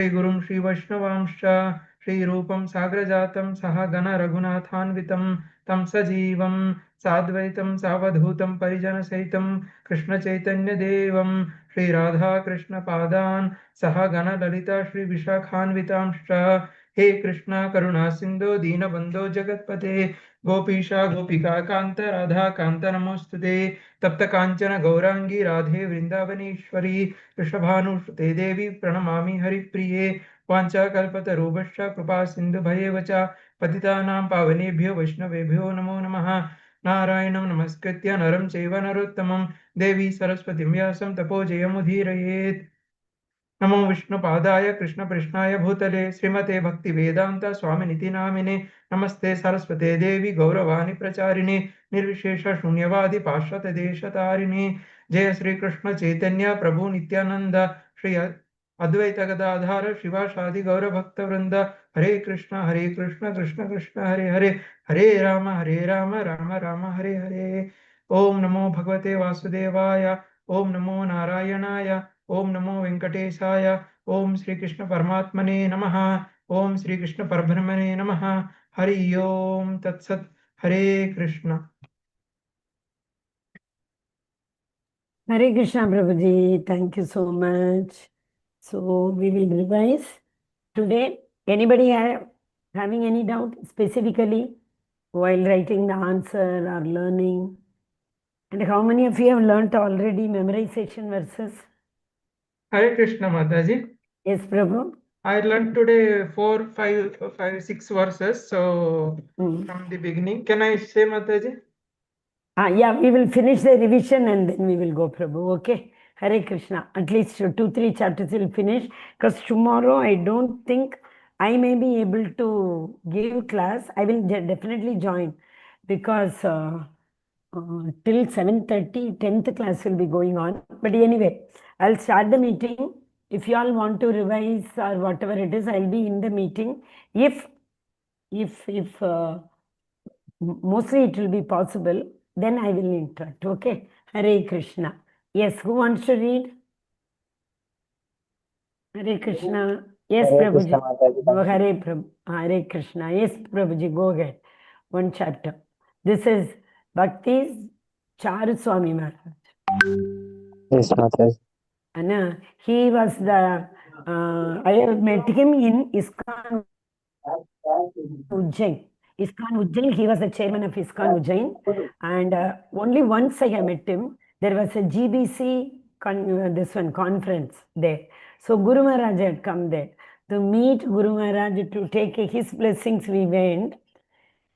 गुरुं श्री वैष्णवांश्च श्रीरूपं साग्रजातं सह गण रघुनाथान्वितं तं सजीवं साद्वैतं सावधूतं परिजनसहितं कृष्णचैतन्यदेवं श्री राधा कृष्णपादान् सह गण ललिता श्री विशाखान्वितांश्च हे कृष्ण करुणा सिन्धो दीनबन्धो जगत्पते गोपीशा गोपिका कान्त राधा कान्त नमोऽस्तुते तप्त काञ्चन गौरांगी राधे वृन्दावनेश्वरी वृषभानुसुते देवी प्रणमामि हरिप्रिये वाञ्छाकल्पतरुभ्यश्च कृपा सिन्धुभयेव च पतितानां पावनेभ्यो वैष्णवेभ्यो नमो नमः नारायणं नमस्कृत्य नरं चैव नरोत्तमं देवी सरस्वतीं व्यासं तपो जयमुदीरयेत् नमो विष्णुपादाय कृष्णकृष्णाय भूतले श्रीमते भक्तिवेदान्त स्वामिनिति नामिने नमस्ते सरस्वते देवी गौरवाणी प्रचारिणे निर्विशेष शून्यवादी पाश्चात देशतारिणे जय श्री कृष्ण चैतन्य प्रभु नित्यानंद श्री अद्वैत गदाधार शिवासादि गौर भक्त वृंद हरे कृष्ण कृष्ण कृष्ण हरे हरे हरे राम राम राम हरे हरे ओम नमो भगवते वासुदेवाय ओम नमो नारायणाय ओम नमो वेंकटेशाय ओम श्री कृष्ण परमात्मने नमः ओम श्री कृष्ण परब्रह्मणे नमः हरि ओम तत्सत् हरे Krishna Hare Krishna Prabhuji, thank you so much. So we will revise today. Anybody having any doubt specifically while writing the answer or learning? And how many of you have learnt already memorization verses? Hare Krishna Mataji. Yes, Prabhu. I learned today 4, 5, 6 verses. So from the beginning, can I say Mataji? Yeah, we will finish the revision and then we will go, Prabhu. Okay. Hare Krishna. At least 2, 3 chapters will finish. Because tomorrow I don't think I may be able to give class. I will definitely join because till 7:30, 10th class will be going on. But anyway, I'll start the meeting. If you all want to revise or whatever it is, I'll be in the meeting. If mostly it will be possible, then I will interact. Okay. Hare Krishna. Yes, who wants to read? Hare Krishna. Yes, Prabhuji. Hare Krishna. Yes, Prabhuji, go ahead. One chapter. This is Bhakti's Charu Swami Maharaj. Yes, Mataji. Anna, he was the, I have met him in ISKCON Ujjain. ISKCON Ujjain, he was the chairman of ISKCON Ujjain. And only once I have met him. There was a GBC conference there. So Guru Maharaj had come there. To meet Guru Maharaj, to take his blessings, we went.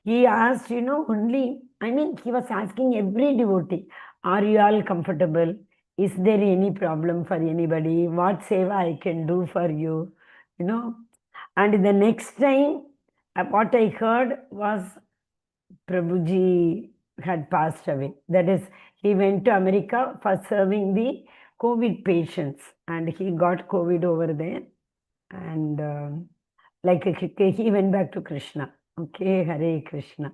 He asked, only, he was asking every devotee, are you all comfortable? Is there any problem for anybody? What seva I can do for you? And the next time, what I heard was Prabhuji had passed away. That is, he went to America for serving the COVID patients and he got COVID over there. And he went back to Krishna. Okay, Hare Krishna.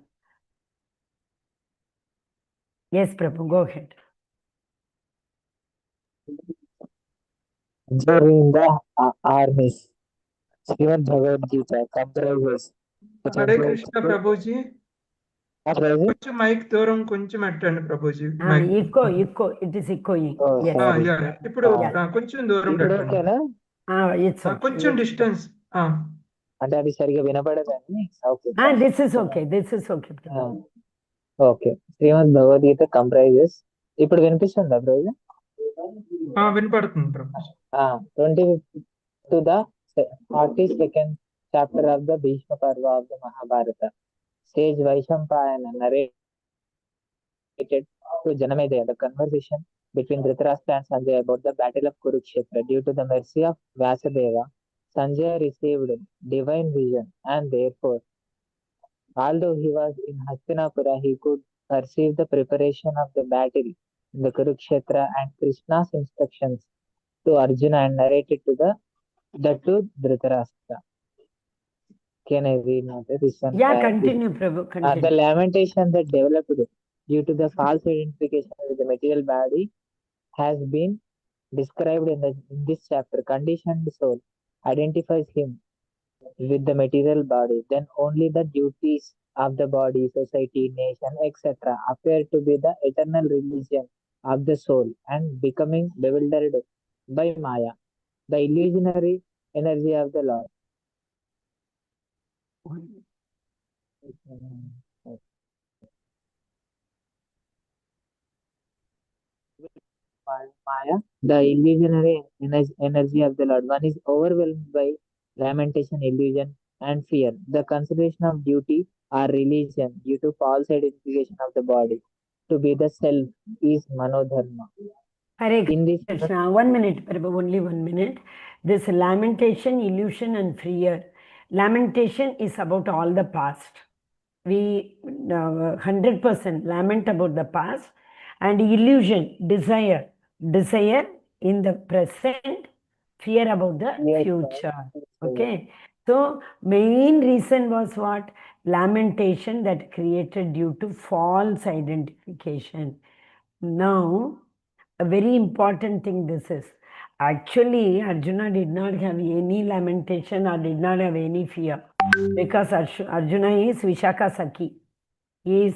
Yes, Prabhu, go ahead. During the armies, Srimad Bhagavad Gita comprises. Hare Krishna Prabhuji. కొంచెం mic దూరం కొంచెం పెట్టండి Prabhuji echo it is echoing. Yes. ఇప్పుడు కొంచెం దూరం పెట్టండి కొంచెం distance అంటే అది సరిగా వినపడదని this is okay okay Srimad Bhagavad Gita comprises ఇప్పుడు వినిపిస్తుందా బ్రదర్ వినపడుతుంది ప్రభు 20 to the 42nd chapter of the Bhishma Parva of the Mahabharata. Sage Vaishampayana narrated to Janamedaya the conversation between Dhritarashtra and Sanjay about the battle of Kurukshetra. Due to the mercy of Vyasadeva, Sanjay received divine vision and therefore, although he was in Hastinapura, he could perceive the preparation of the battle in the Kurukshetra and Krishna's instructions to Arjuna and narrated to to Dhritarashtra. Can I read now? This one. Yeah, continue, Prabhu. Continue. The lamentation that developed due to the false identification with the material body has been described in this chapter. Conditioned soul identifies him with the material body, then only the duties of the body, society, nation, etc. appear to be the eternal religion of the soul and becoming bewildered by Maya, the illusionary energy of the Lord. Maya, the illusionary energy of the Lord. One is overwhelmed by lamentation, illusion, and fear. The consideration of duty or religion due to false identification of the body to be the self is manodharma. Hare In this, Krishna, 1 minute, Prabhu, only 1 minute. This lamentation, illusion, and fear. Lamentation is about all the past. We 100% lament about the past, and illusion, desire in the present, fear about the yes, future. yes, Okay, so main reason was what? Lamentation that created due to false identification. Now, a very important thing this is. Actually, Arjuna did not have any lamentation or did not have any fear because Arjuna is Vishaka Saki. He is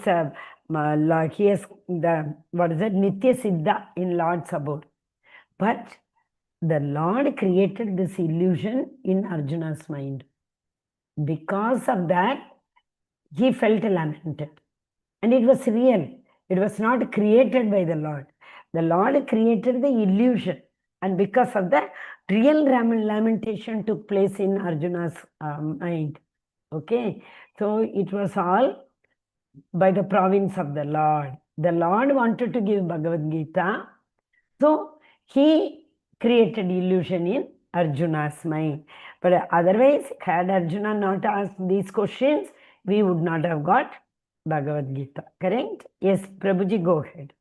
he has the, what is it, Nitya Siddha in Lord's abode. But the Lord created this illusion in Arjuna's mind. Because of that, he felt lamented. And it was real. It was not created by the Lord. The Lord created the illusion. And because of that, real lamentation took place in Arjuna's mind. Okay. So it was all by the province of the Lord. The Lord wanted to give Bhagavad Gita. So he created illusion in Arjuna's mind. But otherwise, had Arjuna not asked these questions, we would not have got Bhagavad Gita. Correct? Yes, Prabhuji, go ahead.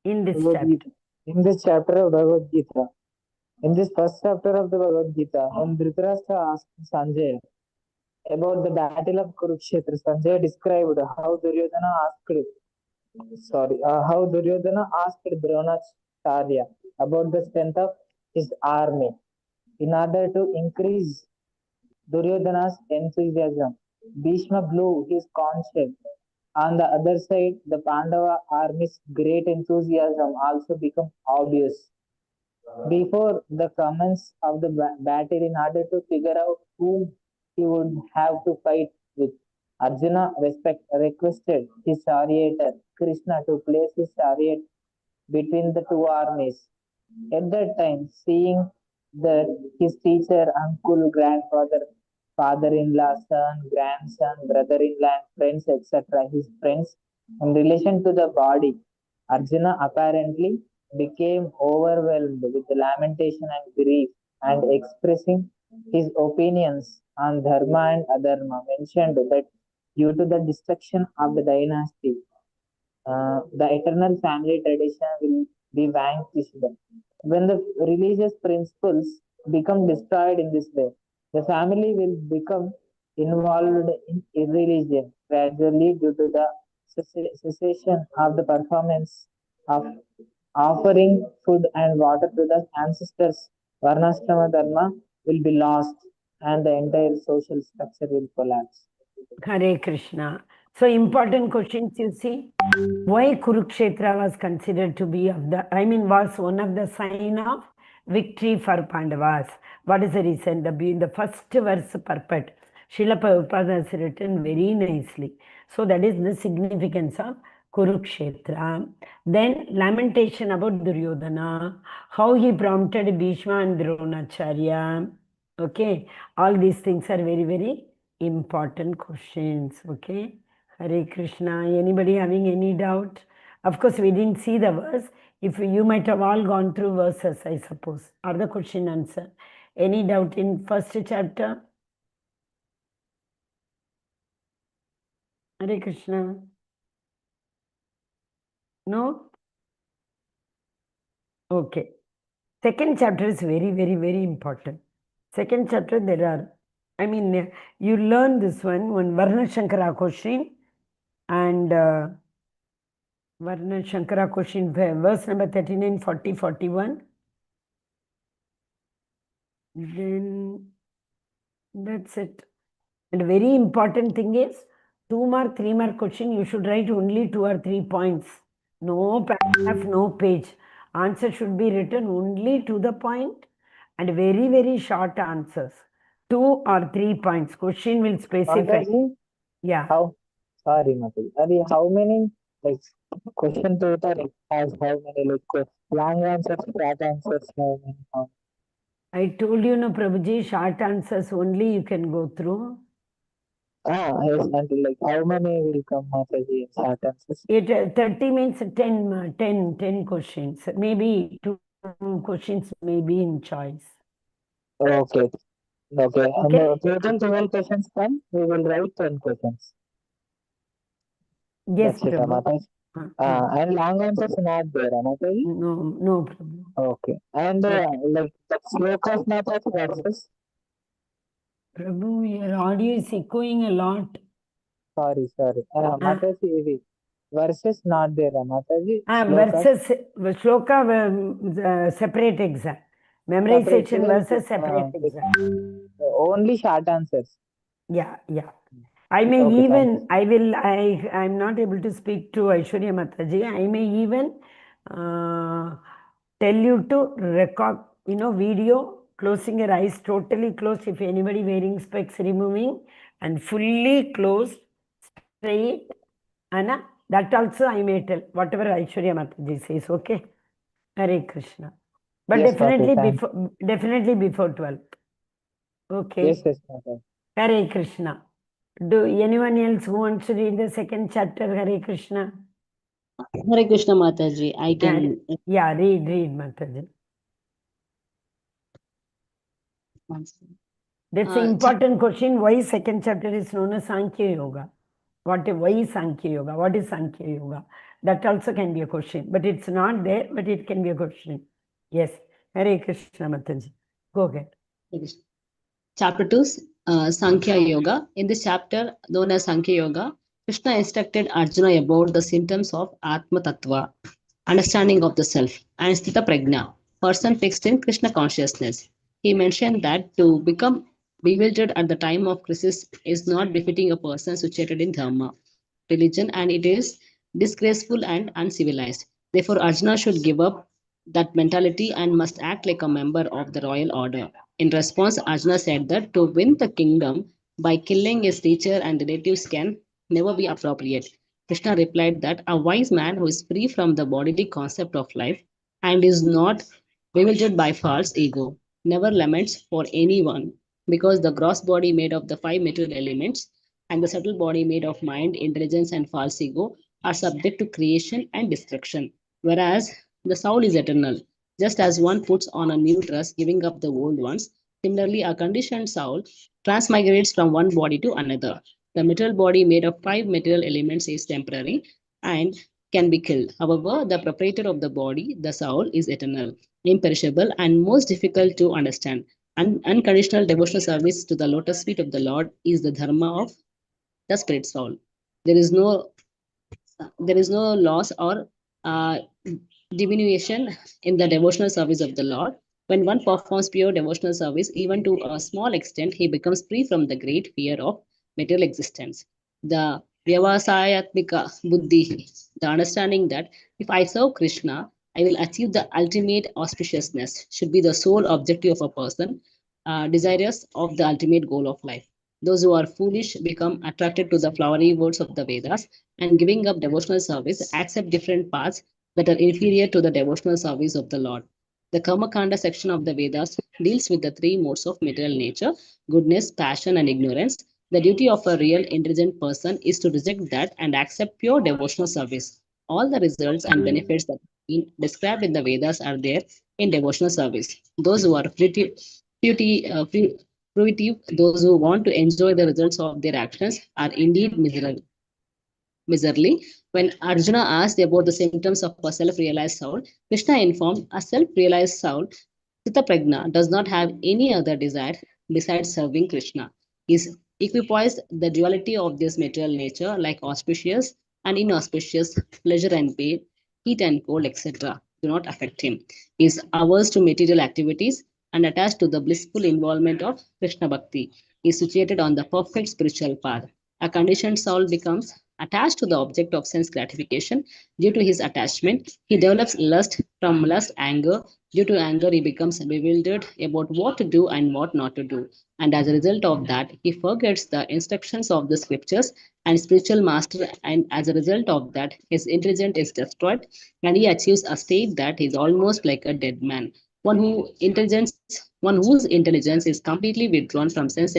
In this chapter. In this chapter of Bhagavad Gita, in this first chapter of the Bhagavad Gita, when Dhritarashtra asked Sanjay about the battle of Kurukshetra, Sanjay described how Duryodhana asked Dronacharya about the strength of his army in order to increase Duryodhana's enthusiasm. Bhishma blew his conch shell. On the other side, the Pandava army's great enthusiasm also became obvious. Before the commence of the battle, in order to figure out whom he would have to fight with, Arjuna requested his charioteer Krishna to place his chariot between the two armies. At that time, seeing that his teacher, uncle, grandfather, father-in-law, son, grandson, brother-in-law, and friends, etc., his friends, in relation to the body, Arjuna apparently became overwhelmed with lamentation and grief and expressing his opinions on dharma and adharma, mentioned that due to the destruction of the dynasty, the eternal family tradition will be vanquished. When the religious principles become destroyed in this way, the family will become involved in irreligion gradually due to the cessation of the performance of offering food and water to the ancestors. Varnashrama dharma will be lost and the entire social structure will collapse. Hare Krishna. So important questions you see. Why Kurukshetra was considered to be was one of the sign of victory for Pandavas. What is the reason? The first verse purport, Srila Prabhupada has written very nicely. So that is the significance of Kurukshetra. Then lamentation about Duryodhana, how he prompted Bhishma and Dronacharya. Okay, all these things are very, very important questions. Okay, Hare Krishna. Anybody having any doubt? Of course, we didn't see the verse. If you might have all gone through verses, I suppose, or the question answer. Any doubt in first chapter? Hare Krishna. No? Okay. Second chapter is very, very, very important. Second chapter, you learn this one Varna Shankara question, and Varna Shankara question, verse number 39, 40, 41. Then that's it. And a very important thing is 2 mark, 3 mark question, you should write only 2 or 3 points. No paragraph, no page. Answer should be written only to the point and very, very short answers. 2 or 3 points. Question will specify. Mataji, Yeah. sorry, Mataji. How many like question paper has how many like long answers, short answers, how many? I told you, no, Prabhuji, short answers only you can go through. Yes, and like how many will come, Mataji, in short answers? 30 means 10 questions. Maybe 2 questions may be in choice. Okay. Okay. Total 12 questions come, we will write 10 questions. Yes, That's it, Prabhu. Mataji. And long answers not there, Mataji? No, Prabhu. Okay. And like the slokas, Mataji, verses? Prabhu, your audio is echoing a lot. Sorry. Mataji, verses not there, Mataji. Verses, shloka, separate exam. Memorization versus separate exam. Only short answers. Yeah. I may Okay, even, I'm not able to speak to Aishwarya Mataji. I may even tell you to record, video, closing your eyes, totally closed. If anybody wearing specs, removing, and fully closed, straight. Anna, that also I may tell, whatever Aishwarya Mataji says, okay? Hare Krishna. But yes, definitely before 12. Okay. Yes, Mataji. Hare Krishna. Do anyone else who wants to read the second chapter, Hare Krishna? Hare Krishna Mataji, I can. Yeah, read Mataji. That's an important question. Why second chapter is known as Sankhya Yoga? Why is Sankhya Yoga? What is Sankhya Yoga? That also can be a question. But it's not there, but it can be a question. Yes. Hare Krishna Mataji. Go ahead. Chapter 2, Sankhya Yoga. In this chapter, known as Sankhya Yoga, Krishna instructed Arjuna about the symptoms of Atma Tattva, understanding of the self, and Sthita Prajna, person fixed in Krishna consciousness. He mentioned that to become bewildered at the time of crisis is not befitting a person situated in Dharma, religion, and it is disgraceful and uncivilized. Therefore, Arjuna should give up that mentality and must act like a member of the royal order. In response, Arjuna said that to win the kingdom by killing his teacher and relatives can never be appropriate. Krishna replied that a wise man who is free from the bodily concept of life and is not bewildered by false ego never laments for anyone, because the gross body made of the 5 material elements and the subtle body made of mind, intelligence, and false ego are subject to creation and destruction, whereas the soul is eternal. Just as one puts on a new dress, giving up the old ones, similarly, a conditioned soul transmigrates from one body to another. The material body made of 5 material elements is temporary and can be killed. However, the proprietor of the body, the soul, is eternal, imperishable, and most difficult to understand. Unconditional devotional service to the lotus feet of the Lord is the dharma of the spirit soul. There is no loss or uh, diminution in the devotional service of the Lord. When one performs pure devotional service, even to a small extent, he becomes free from the great fear of material existence. The Vyavasayatmika Buddhi, the understanding that if I serve Krishna, I will achieve the ultimate auspiciousness, should be the sole objective of a person desirous of the ultimate goal of life. Those who are foolish become attracted to the flowery words of the Vedas and giving up devotional service accept different paths that are inferior to the devotional service of the Lord. The Karmakanda section of the Vedas deals with the 3 modes of material nature: goodness, passion, and ignorance. The duty of a real intelligent person is to reject that and accept pure devotional service. All the results and benefits that have been described in the Vedas are there in devotional service. Those who are fruitive, those who want to enjoy the results of their actions, are indeed miserly. When Arjuna asked about the symptoms of a self-realized soul, Krishna informed a self-realized soul, Sita Prajna, does not have any other desire besides serving Krishna. Is equipoised the duality of this material nature like auspicious and inauspicious pleasure and pain, heat and cold, etc. do not affect him. He is averse to material activities and attached to the blissful involvement of Krishna Bhakti. He is situated on the perfect spiritual path. A conditioned soul becomes attached to the object of sense gratification. Due to his attachment, he develops lust. From lust, anger. Due to anger, he becomes bewildered about what to do and what not to do. And as a result of that, he forgets the instructions of the scriptures and spiritual master. And as a result of that, his intelligence is destroyed and he achieves a state that is almost like a dead man. One whose intelligence is completely withdrawn from sense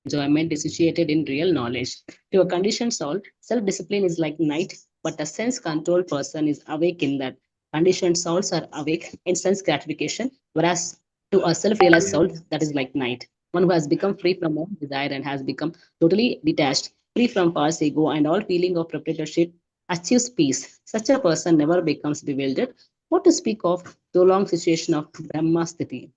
enjoyment is situated in real knowledge. To a conditioned soul, self-discipline is like night, but a sense-controlled person is awake in that. Conditioned souls are awake in sense gratification, whereas to a self-realized soul, that is like night. One who has become free from all desire and has become totally detached, free from false ego and all feeling of proprietorship, achieves peace. Such a person never becomes bewildered. What to speak of prolonged situation of Brahmasthiti?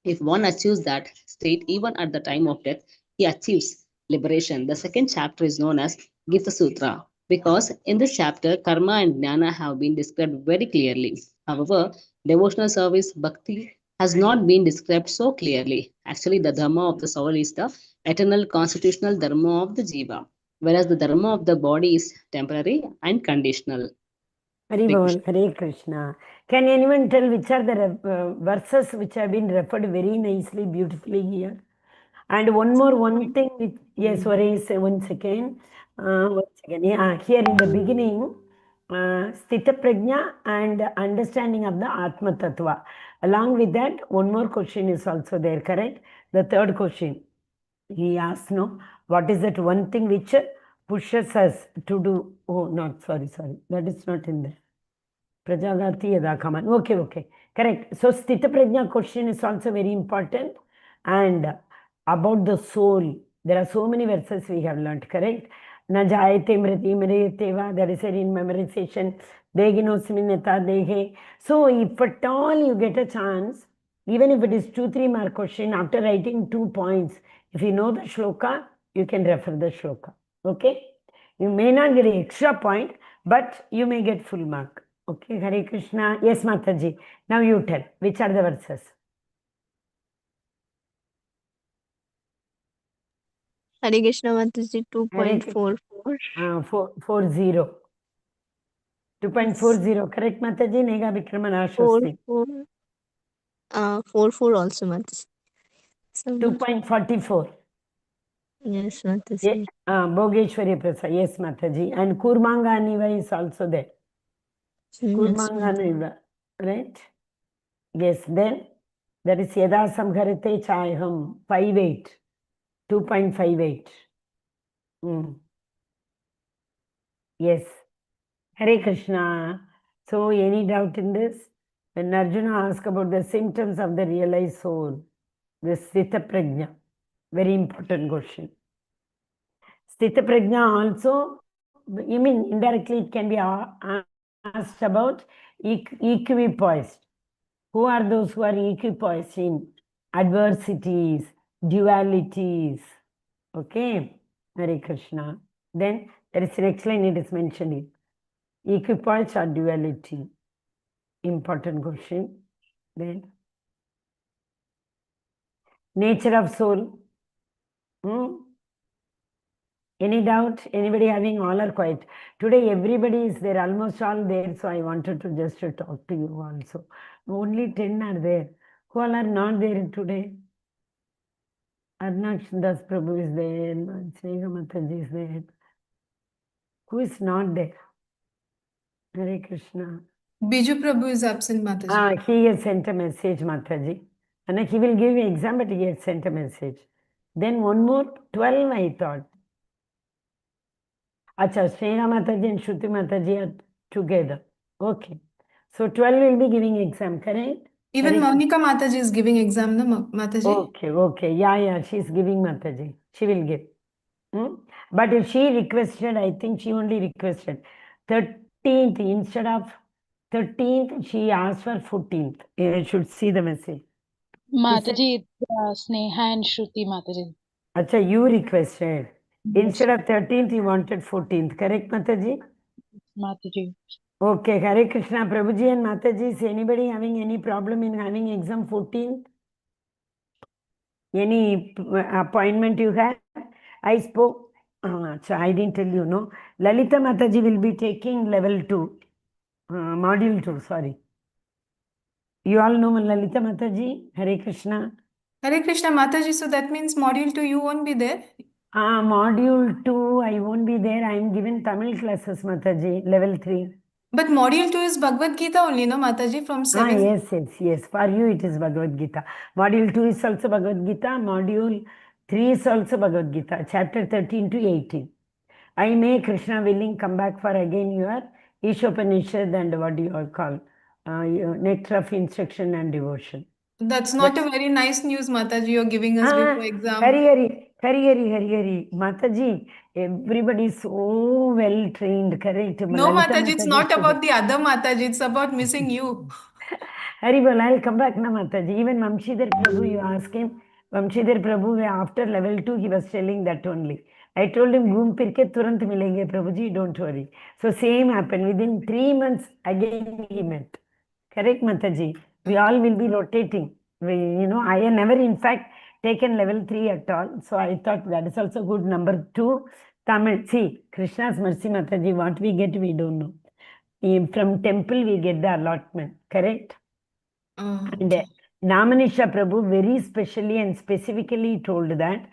If one achieves that state even at the time of death, he achieves liberation. The second chapter is known as Gita Sutra because in this chapter, karma and jnana have been described very clearly. However, devotional service, bhakti, has not been described so clearly. Actually, the dharma of the soul is the eternal constitutional dharma of the jiva, whereas the dharma of the body is temporary and conditional. Hare Krishna. Can anyone tell which are the verses which have been referred very nicely, beautifully here? And one thing, which, yes, one second. Yeah, here in the beginning, Sthita Prajna and understanding of the Atma Tattva. Along with that, one more question is also there, correct? The third question. He asked, no, what is that one thing which pushes us to do? Oh, not, sorry. That is not in there. Prajagati Yadakaman. Okay. Correct. So, Sthita Prajna question is also very important. And about the soul, there are so many verses we have learned, correct? Na jayate mriti mriyateva, that is said in memorization. Deginosmin neta dehe. So, if at all you get a chance, even if it is 2-3 mark question, after writing 2 points, if you know the shloka, you can refer the shloka. Okay? You may not get an extra point, but you may get full mark. Okay, Hare Krishna. Yes, Mataji. Now you tell, which are the verses? Hare Krishna Mataji 2.44. 40. 2.40, correct, Mataji? Nega Vikramana Shastri. 44 also, Mataji. 2.44. Yes, Mataji. Bhogeshwari Prasad. Yes, Mataji. And Kurmanga Niva is also there. Kurmanga Niva, right? Yes, then that is Yada Samharate Chayaham 5.8. 2.58. Yes. Hare Krishna. So, any doubt in this? When Arjuna asked about the symptoms of the realized soul, the Sthita Prajna, very important question. Sthita Prajna also, you mean indirectly it can be asked about equipoised. Who are those who are equipoised in adversities, dualities? Okay, Hare Krishna. Then there is an next line, it is mentioned. Equipoise or duality? Important question. Then nature of soul. Any doubt? Anybody having? All are quiet. Today everybody is there, almost all there. So I wanted to just talk to you also. Only 10 are there. Who all are not there today? Arnaksh Das Prabhu is there. Snega Mataji is there. Who is not there? Hare Krishna. Biju Prabhu is absent, Mataji. He has sent a message, Mataji. And he will give you exam, but he has sent a message. Then one more, 12 I thought. Acha, Snega Mataji and Shruti Mataji are together. Okay. So 12 will be giving exam, correct? Even Monica Mataji is giving exam, no, Mataji? Okay. Yeah, she's giving, Mataji. She will give. But if she requested, I think she only requested 13th instead of 13th, she asked for 14th. You should see the message. Mataji, Sneha and Shruti Mataji. Acha, you requested. Instead of 13th, you wanted 14th. Correct, Mataji? Mataji. Okay, Hare Krishna, Prabhuji and Mataji. Is anybody having any problem in having exam 14th? Any appointment you have? I spoke, so I didn't tell you, no. Lalita Mataji will be taking level 2, module 2, sorry. You all know Lalita Mataji? Hare Krishna. Hare Krishna Mataji, so that means module 2 you won't be there? Module 2, I won't be there. I am given Tamil classes, Mataji, level 3. But module 2 is Bhagavad Gita only, no, Mataji, from 7. Yes. For you, it is Bhagavad Gita. Module 2 is also Bhagavad Gita. Module 3 is also Bhagavad Gita. Chapter 13 to 18. I may, Krishna willing, come back for again your Ishopanishad and what do you all call? Nectar of Instruction and Devotion. That's not a very nice news, Mataji, you're giving us before exam. Hari. Mataji, everybody is so well trained, correct? No, Lalita Mataji, it's not about the other Mataji, it's about missing you. Haribol, I'll come back now, Mataji. Even Vamshidhar Prabhu, you ask him. Vamshidhar Prabhu, after level 2, he was telling that only. I told him, Goom Pirke Turant Milenge, Prabhuji, don't worry. So same happened. Within 3 months, again he met. Correct, Mataji? We all will be rotating. I have never, in fact, taken level 3 at all. So I thought that is also good. Number 2, Tamil. See, Krishna's mercy, Mataji, what we get, we don't know. From temple, we get the allotment. Correct? And Namanisha Prabhu very specially and specifically told that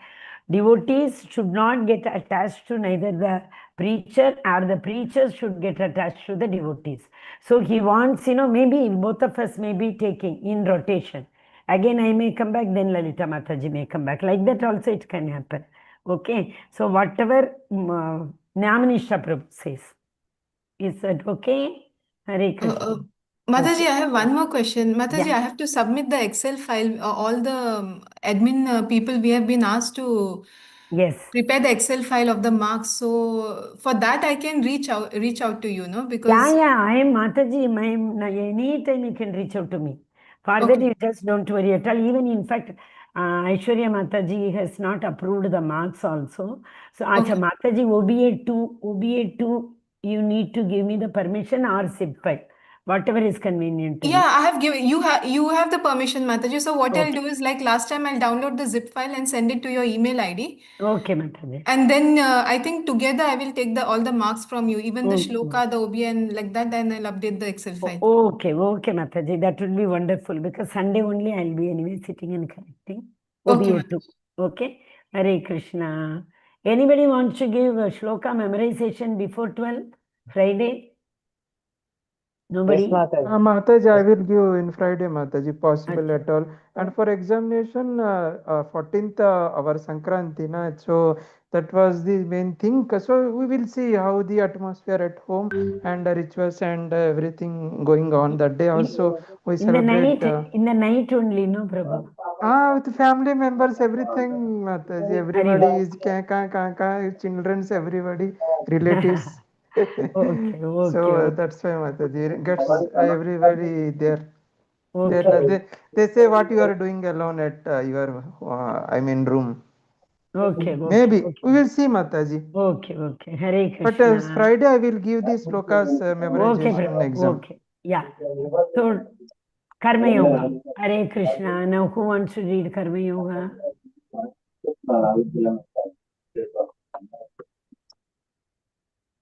devotees should not get attached to neither the preacher or the preachers should get attached to the devotees. So he wants, maybe both of us may be taking in rotation. Again, I may come back, then Lalita Mataji may come back. Like that also it can happen. Okay. So whatever Namanisha Prabhu says. Is that okay? Hare Krishna. Mataji, I have one more question. Mataji, Yeah. I have to submit the Excel file. All the admin people, we have been asked to prepare the Excel file of the marks. So for that, I can reach out to you, no? Because I am Mataji. Anytime you can reach out to me. For that, you just don't worry at all. Even in fact, Aishwarya Mataji has not approved the marks also. So, Mataji, OBA 2, you need to give me the permission or zip file. Whatever is convenient to you. I have given you have the permission, Mataji. So what I'll do is, like last time, I'll download the zip file and send it to your email ID. Okay, Mataji. And then I think together I will take all the marks from you, even the shloka, the OBA, and like that, and I'll update the Excel file. Okay, Mataji. That will be wonderful because Sunday only I'll be anyway sitting and correcting. OBA 2. Okay. Hare Krishna. Anybody wants to give a shloka memorization before 12? Friday? Nobody? Yes, Mataji. Mataji, I will give in Friday, Mataji, possible at all. And for examination, 14th, our Sankranti, so that was the main thing. So we will see how the atmosphere at home and the rituals and everything going on that day. Also, we celebrate. In the night only, no, Prabhu? With family members, everything, Mataji. Everybody is children's, everybody, relatives. Okay. So that's why Mataji gets everybody there. They say what you are doing alone at your room. Okay. Maybe we will see, Mataji. Okay. Hare Krishna. But Friday I will give these slokas memorization exam. Okay. Yeah. So Karma Yoga. Hare Krishna. Now who wants to read Karma Yoga?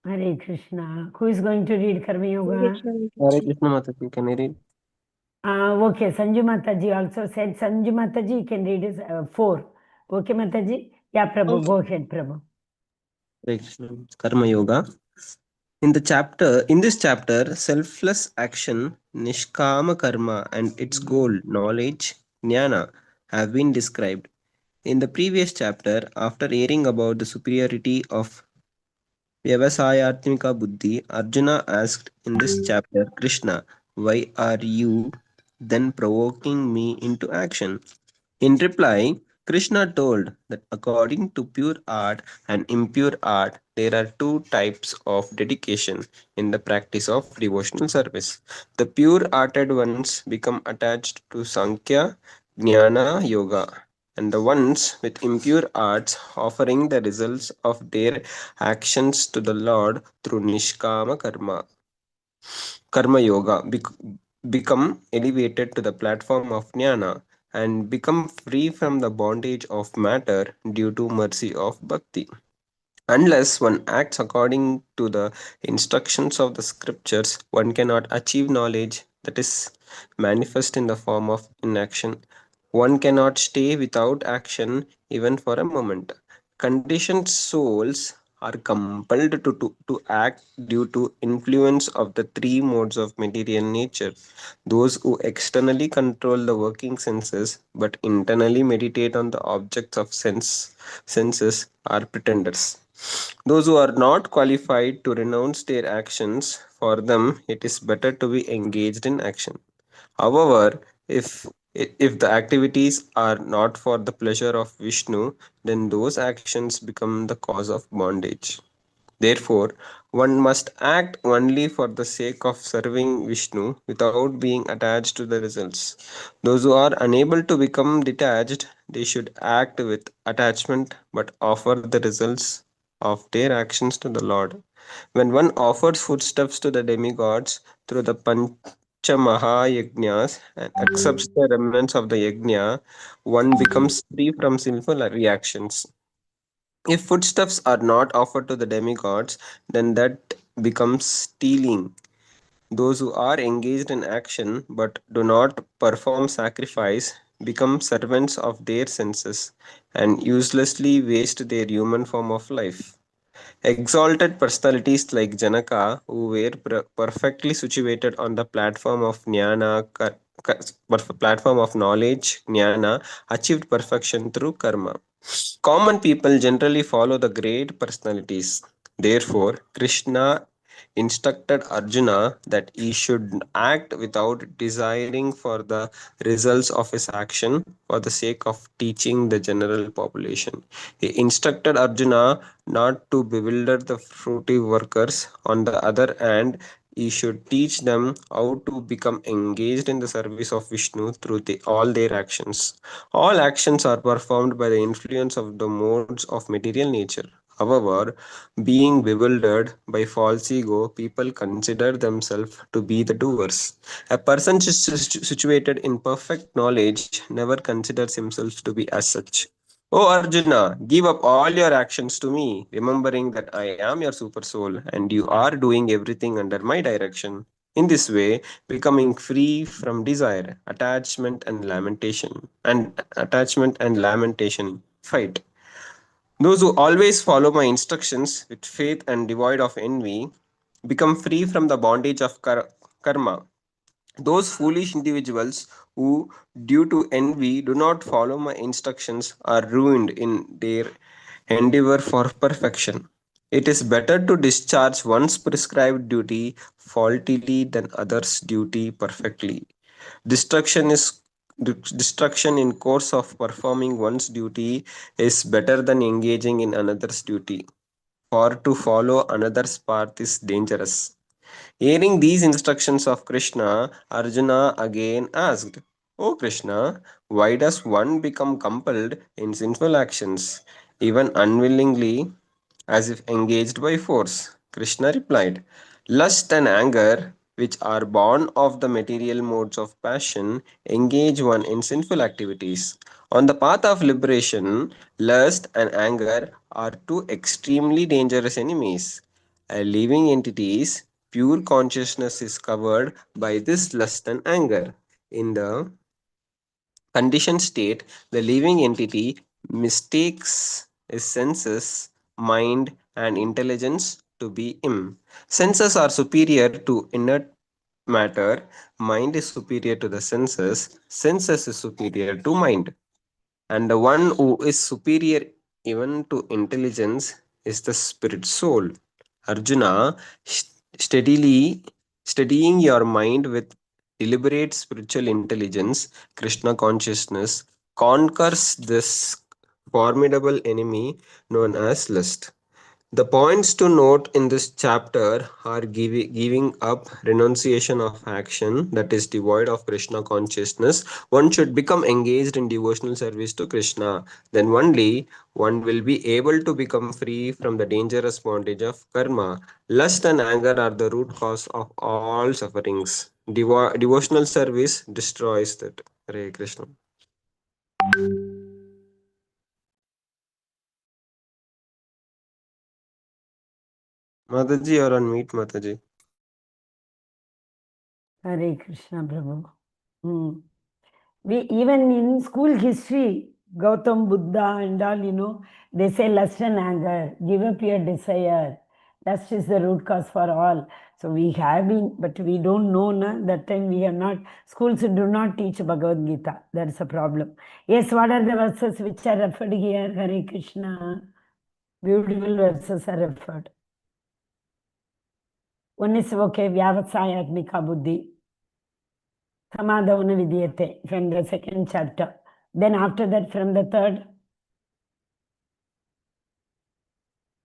Hare Krishna. Who is going to read Karma Yoga? Hare Krishna Mataji, can I read? Okay, Sanju Mataji also said. Sanju Mataji can read is 4. Okay, Mataji? Yeah, Prabhu, go ahead, Prabhu. Hare Krishna. Karma Yoga. In this chapter, selfless action, Nishkama Karma, and its goal, knowledge, Jnana, have been described. In the previous chapter, after hearing about the superiority of Vyavasayatmika Buddhi, Arjuna asked in this chapter, Krishna, why are you then provoking me into action? In reply, Krishna told that according to pure art and impure art, there are 2 types of dedication in the practice of devotional service. The pure-hearted ones become attached to Sankhya, Jnana, Yoga, and the ones with impure hearts offering the results of their actions to the Lord through Nishkama Karma Yoga become elevated to the platform of Jnana and become free from the bondage of matter due to mercy of Bhakti. Unless one acts according to the instructions of the scriptures, one cannot achieve knowledge that is manifest in the form of inaction. One cannot stay without action even for a moment. Conditioned souls are compelled to act due to influence of the three modes of material nature. Those who externally control the working senses but internally meditate on the objects of senses are pretenders. Those who are not qualified to renounce their actions, for them it is better to be engaged in action. However, if the activities are not for the pleasure of Vishnu, then those actions become the cause of bondage. Therefore, one must act only for the sake of serving Vishnu without being attached to the results. Those who are unable to become detached, they should act with attachment but offer the results of their actions to the Lord. When one offers foodstuffs to the demigods through the Panchamaha yajnas and accepts the remnants of the yajna, one becomes free from sinful reactions. If foodstuffs are not offered to the demigods, then that becomes stealing. Those who are engaged in action but do not perform sacrifice become servants of their senses and uselessly waste their human form of life. Exalted personalities like Janaka, who were perfectly situated on the platform of platform of knowledge, jnana, achieved perfection through karma. Common people generally follow the great personalities. Therefore, Krishna instructed Arjuna that he should act without desiring for the results of his action for the sake of teaching the general population. He instructed Arjuna not to bewilder the fruitive workers. On the other hand, he should teach them how to become engaged in the service of Vishnu through all their actions. All actions are performed by the influence of the modes of material nature. However, being bewildered by false ego, people consider themselves to be the doers. A person situated in perfect knowledge never considers himself to be as such. O Arjuna, give up all your actions to me, remembering that I am your super soul and you are doing everything under my direction. In this way, becoming free from desire, attachment and lamentation fight. Those who always follow my instructions with faith and devoid of envy become free from the bondage of karma. Those foolish individuals who, due to envy, do not follow my instructions are ruined in their endeavor for perfection. It is better to discharge one's prescribed duty faultily than others' duty perfectly. Destruction is Destruction in course of performing one's duty is better than engaging in another's duty. For to follow another's path is dangerous. Hearing these instructions of Krishna, Arjuna again asked, O Krishna, why does one become compelled in sinful actions, even unwillingly, as if engaged by force? Krishna replied, lust and anger, which are born of the material modes of passion, engage one in sinful activities. On the path of liberation, lust and anger are two extremely dangerous enemies. A living entity's pure consciousness is covered by this lust and anger. In the conditioned state, the living entity mistakes his senses, mind, and intelligence to be him. Senses are superior to inert matter, mind is superior to the senses is superior to mind. And the one who is superior even to intelligence is the spirit soul. Arjuna, steadily studying your mind with deliberate spiritual intelligence, Krishna consciousness, conquers this formidable enemy known as lust. The points to note in this chapter are giving up renunciation of action that is devoid of Krishna consciousness. One should become engaged in devotional service to Krishna. Then only one will be able to become free from the dangerous bondage of karma. Lust and anger are the root cause of all sufferings. Devotional service destroys that. Hare Krishna. Mataji, you're on mute, Mataji. Hare Krishna, Prabhu. We even in school history, Gautam Buddha and all, they say lust and anger, give up your desire. Lust is the root cause for all. So we have been, but we don't know, that time we are not, schools do not teach Bhagavad Gita. That's a problem. Yes, what are the verses which are referred here? Hare Krishna. Beautiful verses are referred. One is, okay, Vyavasayatmika Buddhi. Samadhavana Vidyate from the second chapter. Then after that, from the third.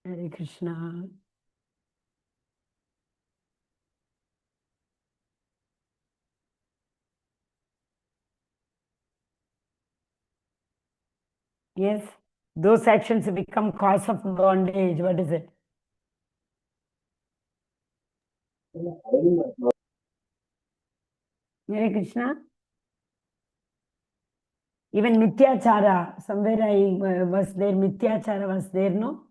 Hare Krishna. Yes, those actions become cause of bondage. What is it? Hare Krishna. Even Mityachara, somewhere I was there, Mityachara was there, no?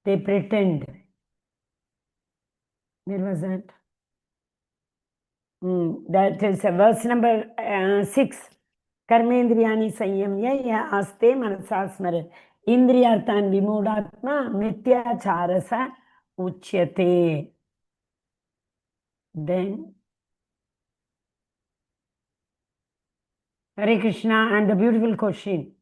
They pretend. Where was that? That is verse number 6. Karmendriyani sanyamya ya aste manasasmara. Indriyartan vimudatma mityacharasa uchyate. Then Hare Krishna, and the beautiful question.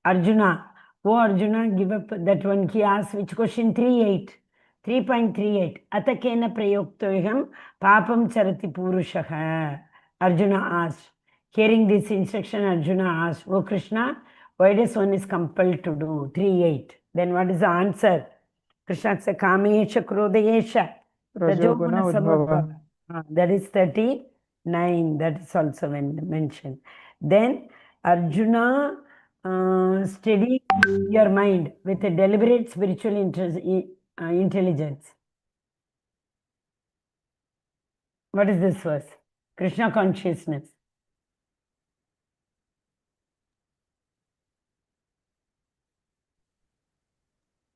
Arjuna, oh Arjuna, give up that one. He asked which question? 3.38. Atakena prayoktoham papam charati purushaha. Arjuna asked. Hearing this instruction, Arjuna asked, oh Krishna, why does one is compelled to do? 3.8. Then what is the answer? Krishna said, Kamesha Krodayesha. Rajoguna Udbhava. That is 39. That is also mentioned. Then Arjuna, steady your mind with a deliberate spiritual intelligence. What is this verse? Krishna consciousness.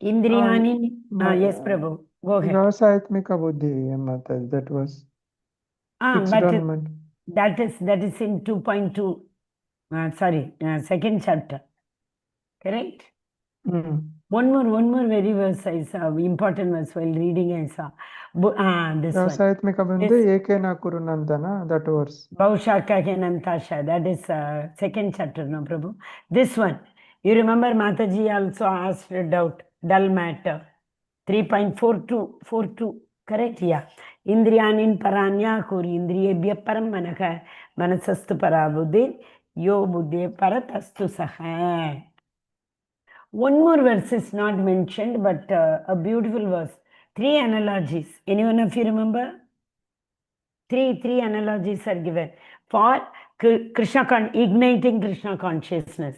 Indriyani. Yes, Prabhu. Go ahead. Vyavasayatmika Buddhi, Mataji, that was fixed on mind. That is in 2.2. Second chapter. Correct? One more very verse I saw, important verse while reading I saw. This one. Vyavasayatmika Buddhi, Ekena Kurunandana, that verse. Bhaushaka Kenantasha, that is second chapter, no Prabhu. This one. You remember Mataji also asked a doubt, dull matter. 3.42, correct? Yeah. Indriyanin paranya kuri indriyebhya param manaka manasastu parabuddhi yo buddhi paratastu saha. One more verse is not mentioned, but a beautiful verse. 3 analogies. Anyone of you remember? Three analogies are given for Krishna, igniting Krishna consciousness.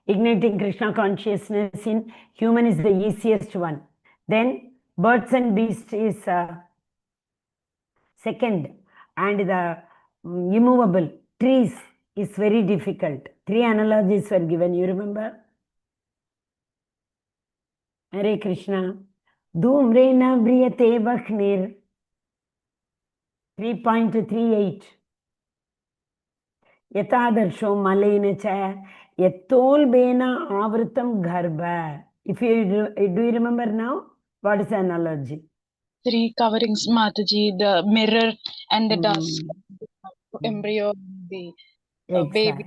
Igniting Krishna consciousness in human is the easiest one. Then birds and beasts is second. And the immovable trees is very difficult. 3 analogies were given. You remember? Hare Krishna. Dhumrena vriyate vakhnir. 3.38. Yatadarsho malena cha yatolbena avritam garbha. If you do you remember now? What is the analogy? 3 coverings, Mataji, the mirror and the dust, embryo, the baby.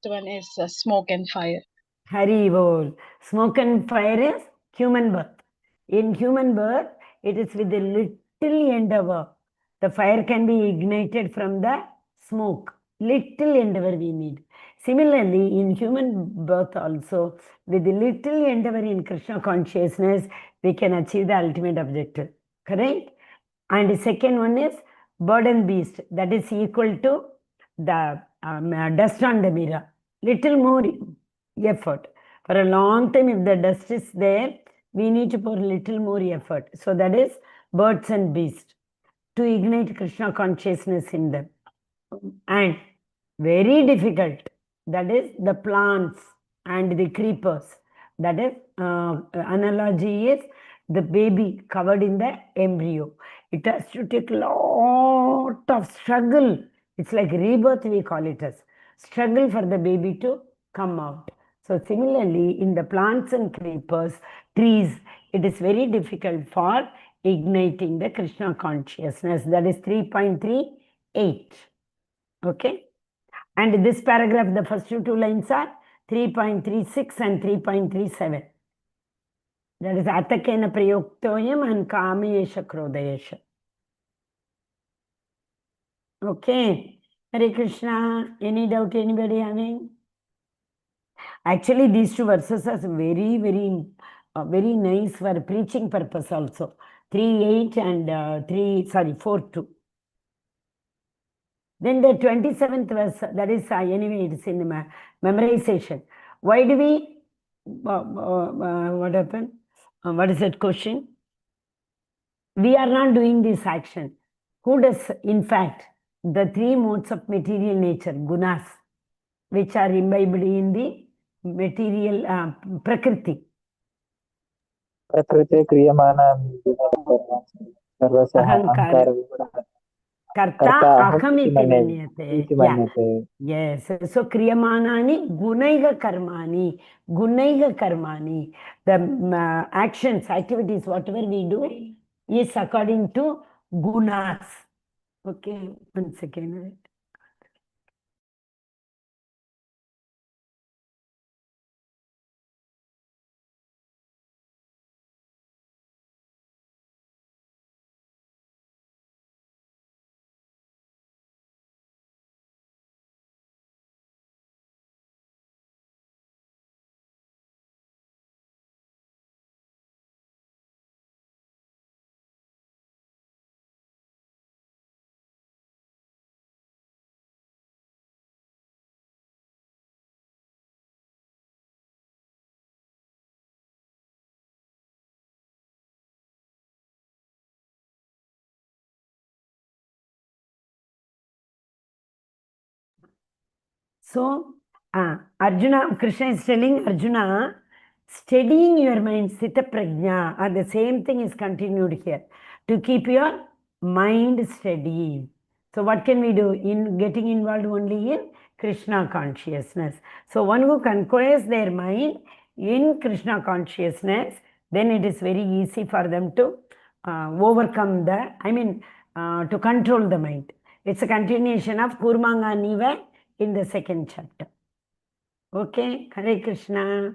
One is smoke and fire. Hari bol. Smoke and fire is human birth. In human birth, it is with a little endeavor. The fire can be ignited from the smoke. Little endeavor we need. Similarly, in human birth also, with little endeavor in Krishna consciousness, we can achieve the ultimate objective. Correct? And the second one is bird and beast. That is equal to the dust on the mirror. Little more effort. For a long time, if the dust is there, we need to pour little more effort. So that is birds and beasts to ignite Krishna consciousness in them. And very difficult, that is the plants and the creepers. That is, analogy is the baby covered in the embryo. It has to take a lot of struggle. It's like rebirth, we call it as struggle for the baby to come out. So similarly, in the plants and creepers, trees, it is very difficult for igniting the Krishna consciousness. That is 3.38. Okay. And this paragraph, the first two lines are 3.36 and 3.37. That is Atakena Prayoktoyam and Kamesha Krodayesha. Okay. Hare Krishna. Any doubt anybody having? Actually, these two verses are very, very nice for preaching purpose also. 3.8 and 4.2. Then the 27th verse, that is anyway, it's in the memorization. Why do we, what happened? What is that question? We are not doing this action. Who does? In fact, the three modes of material nature, gunas, which are imbibed in the material prakriti. Prakriti kriyamana Ahankara. Karta ahamiti manyate. Yeah. Yes. So kriyamanani gunaiga karmani. The actions, activities, whatever we do is according to gunas. Okay, 1 second. So, Arjuna, Krishna is telling Arjuna, steadying your mind, Sita Prajna, and the same thing is continued here, to keep your mind steady. So what can we do in getting involved only in Krishna consciousness? So one who conquers their mind in Krishna consciousness, then it is very easy for them to overcome the, to control the mind. It's a continuation of Kurmanga Niva in the second chapter. Okay, Hare Krishna.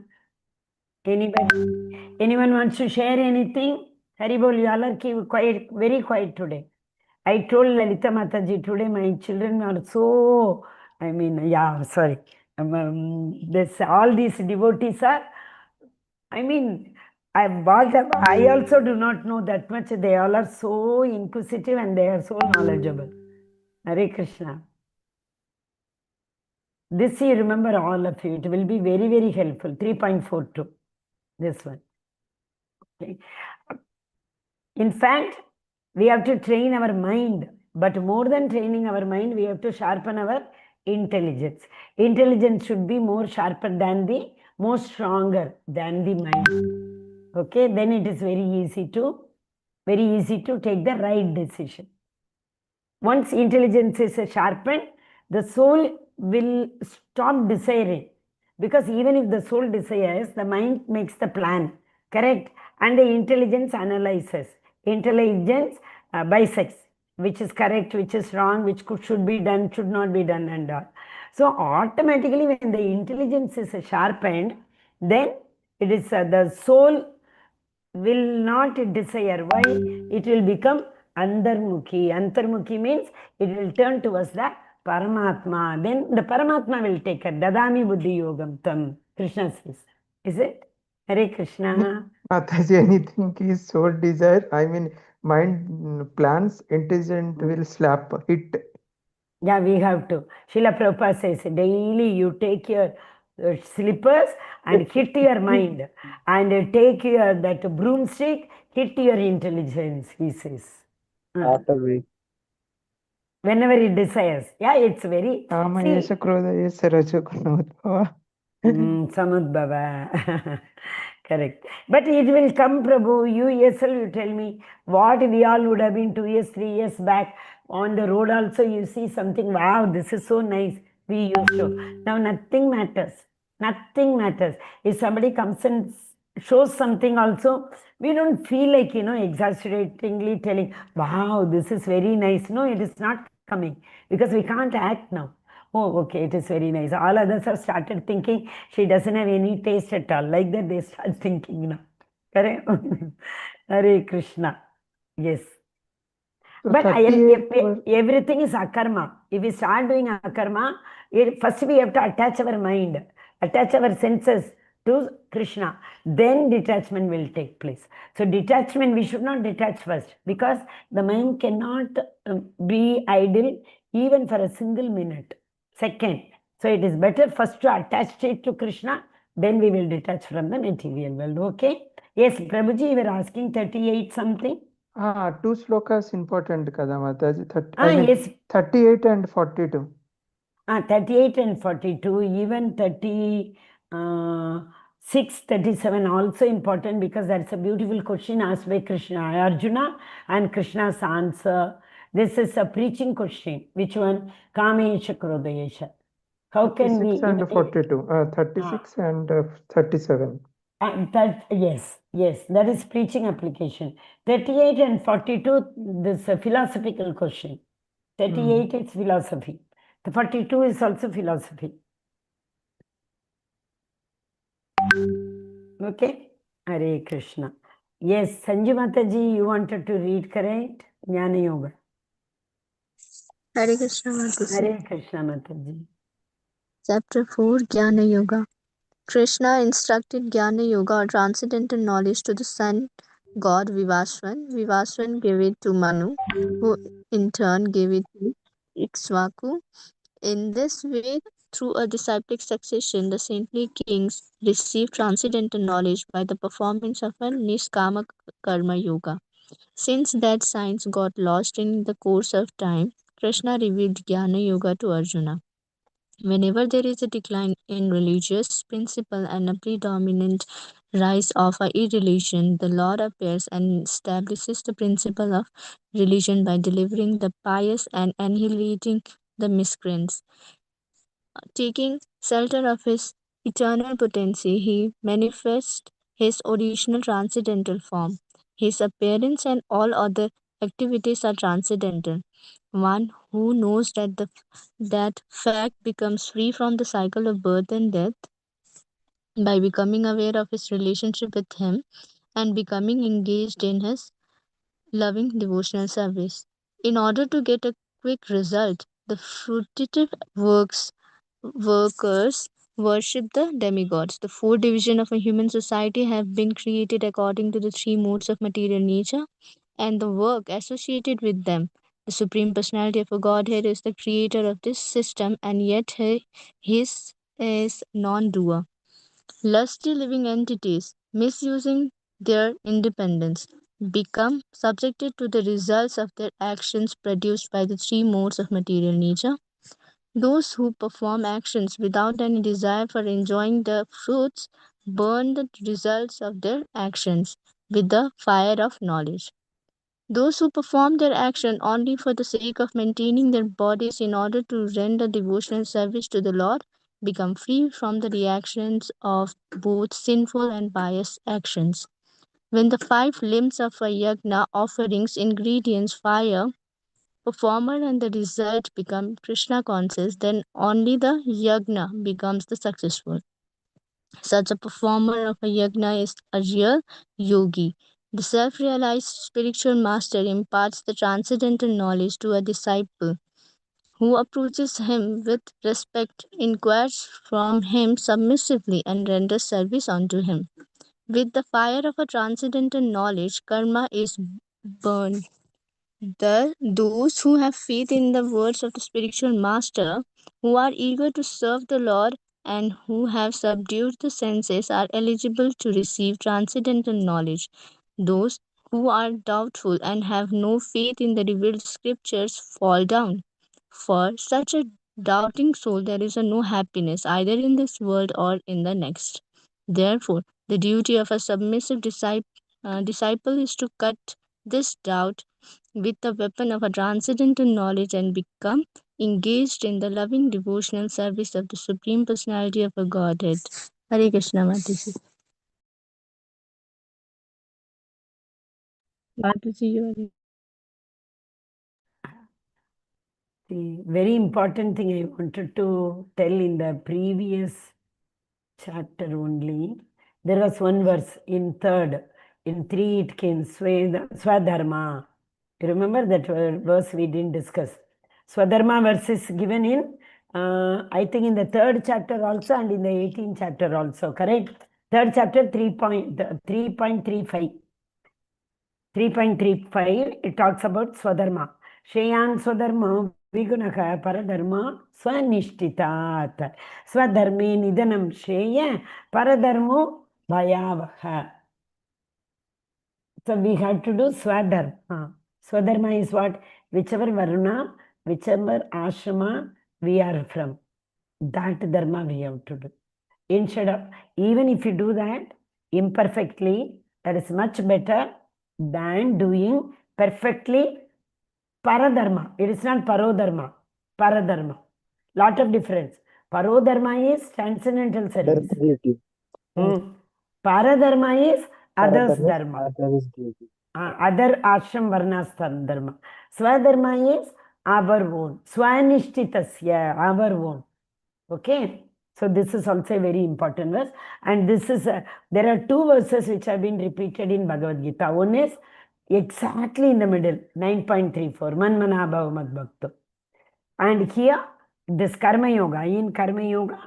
Anybody? Anyone wants to share anything? Haribol, you all are quiet, very quiet today. I told Lalita Mataji today, my children are so, sorry. All these devotees are, I also do not know that much. They all are so inquisitive and they are so knowledgeable. Hare Krishna. This you remember, all of you. It will be very, very helpful. 3.42. This one. Okay. In fact, we have to train our mind. But more than training our mind, we have to sharpen our intelligence. Intelligence should be more sharper than more stronger than the mind. Okay. Then it is very easy to take the right decision. Once intelligence is sharpened, the soul will stop desiring. Because even if the soul desires, the mind makes the plan. Correct? And the intelligence analyzes. Intelligence bisects. Which is correct, which is wrong, which should be done, should not be done, and all. So automatically when the intelligence is sharpened, then it is the soul will not desire. Why? It will become Antarmukhi. Antarmukhi means it will turn towards the Paramatma. Then the Paramatma will take her. Dadami Buddhi Yogam Tam. Krishna says. Is it? Hare Krishna. Mataji, anything is soul desire. I mean, mind plans, intelligent will slap, hit. Yeah, we have to. Srila Prabhupada says, daily you take your slippers and hit your mind. And take your that broomstick, hit your intelligence, he says. After we Whenever it desires. Yeah, it's very... Kama See, yesha krodha yesha rajoguna udbhava. Samudbhava. Correct. But it will come, Prabhu. You yourself, you tell me what we all would have been 2 years, 3 years back. On the road also, you see something, wow, this is so nice. We used to. Now, nothing matters. Nothing matters. If somebody comes and shows something also, we don't feel like, exaggeratingly telling, wow, this is very nice. No, it is not coming because we can't act now. Oh, okay, it is very nice. All others have started thinking she doesn't have any taste at all. Like that, they start thinking now. Correct? Hare Krishna. Yes. So But 38 everything is akarma. If we start doing akarma, first we have to attach our mind, attach our senses to Krishna. Then detachment will take place. So detachment, we should not detach first because the mind cannot be idle even for a single minute. Second, so it is better first to attach it to Krishna, then we will detach from the material world. Okay? Yes, Prabhuji, you were asking 38 something. 2 slokas important kada Mataji. Yes. 38 and 42. 38 and 42, even 36, 37 also important because that's a beautiful question asked by Krishna, Arjuna, and Krishna's answer. This is a preaching question. Which one? Kamesha Krodayesha. How can we... 36 and 42. 36 and 37. Yes, that is preaching application. 38 and 42, this is a philosophical question. 38 is philosophy. The 42 is also philosophy. Okay? Hare Krishna. Yes, Sanju Mataji, you wanted to read, correct? Jnana Yoga. Hare Krishna Mataji. Hare Krishna Mataji. Chapter 4, Jnana Yoga. Krishna instructed Jnana Yoga or transcendental knowledge to the sun god Vivaswan. Vivaswan gave it to Manu, who in turn gave it to Ikshvaku. In this way, through a disciplic succession, the saintly kings received transcendental knowledge by the performance of a Niskama Karma Yoga. Since that science got lost in the course of time, Krishna revealed Jnana Yoga to Arjuna. Whenever there is a decline in religious principle and a predominant rise of a irreligion, the Lord appears and establishes the principle of religion by delivering the pious and annihilating the miscreants. Taking shelter of his eternal potency, he manifests his original transcendental form. His appearance and all other activities are transcendental. One who knows that fact becomes free from the cycle of birth and death by becoming aware of his relationship with him and becoming engaged in his loving devotional service. In order to get a quick result, the fruitive workers worship the demigods. The four divisions of a human society have been created according to the three modes of material nature and the work associated with them. The Supreme Personality of a Godhead is the creator of this system, and yet he is non doer. Lusty living entities, misusing their independence, become subjected to the results of their actions produced by the three modes of material nature. Those who perform actions without any desire for enjoying the fruits burn the results of their actions with the fire of knowledge. Those who perform their action only for the sake of maintaining their bodies in order to render devotional service to the Lord become free from the reactions of both sinful and pious actions. When the five limbs of a yajna offerings, ingredients, fire, performer, and the result become Krishna conscious, then only the yajna becomes the successful. Such a performer of a yajna is a real yogi. The self realized spiritual master imparts the transcendental knowledge to a disciple who approaches him with respect, inquires from him submissively, and renders service unto him. With the fire of a transcendental knowledge, karma is burned. Those who have faith in the words of the spiritual master, who are eager to serve the Lord, and who have subdued the senses, are eligible to receive transcendental knowledge. Those who are doubtful and have no faith in the revealed scriptures fall down. For such a doubting soul, there is no happiness either in this world or in the next. Therefore, the duty of a submissive disciple is to cut this doubt with the weapon of a transcendental knowledge and become engaged in the loving devotional service of the Supreme Personality of a Godhead. Hare Krishna, Mataji. Mataji, you are. The very important thing I wanted to tell in the previous chapter only, there was one verse in 3rd. In 3 it came Swadharma. You remember that verse we didn't discuss. Swadharma verse is given in, I think in the 3rd chapter also and in the 18th chapter also, correct? 3rd chapter 3.35. 3.35, it talks about Swadharma. Shreyan Swadharma Vigunaha Paradharma Swanishtitat. Swadharme Nidanam Shreya Paradharmo Bhayavaha. So we have to do Swadharma. Swadharma is what? Whichever Varuna, whichever Ashrama we are from, that Dharma we have to do. Instead of, even if you do that imperfectly, that is much better than doing perfectly Paradharma. It is not Parodharma. Paradharma. Lot of difference. Parodharma is transcendental service. Paradharma is others dharma. Other ashram varnas dharma. Swadharma is our own. Swanishtitasya, our own. Okay. So this is also a very important verse. And this is, there are 2 verses which have been repeated in Bhagavad Gita. One is exactly in the middle, 9.34, Manmana Bhava Mad Bhakto. And here, this Karma Yoga, in Karma Yoga,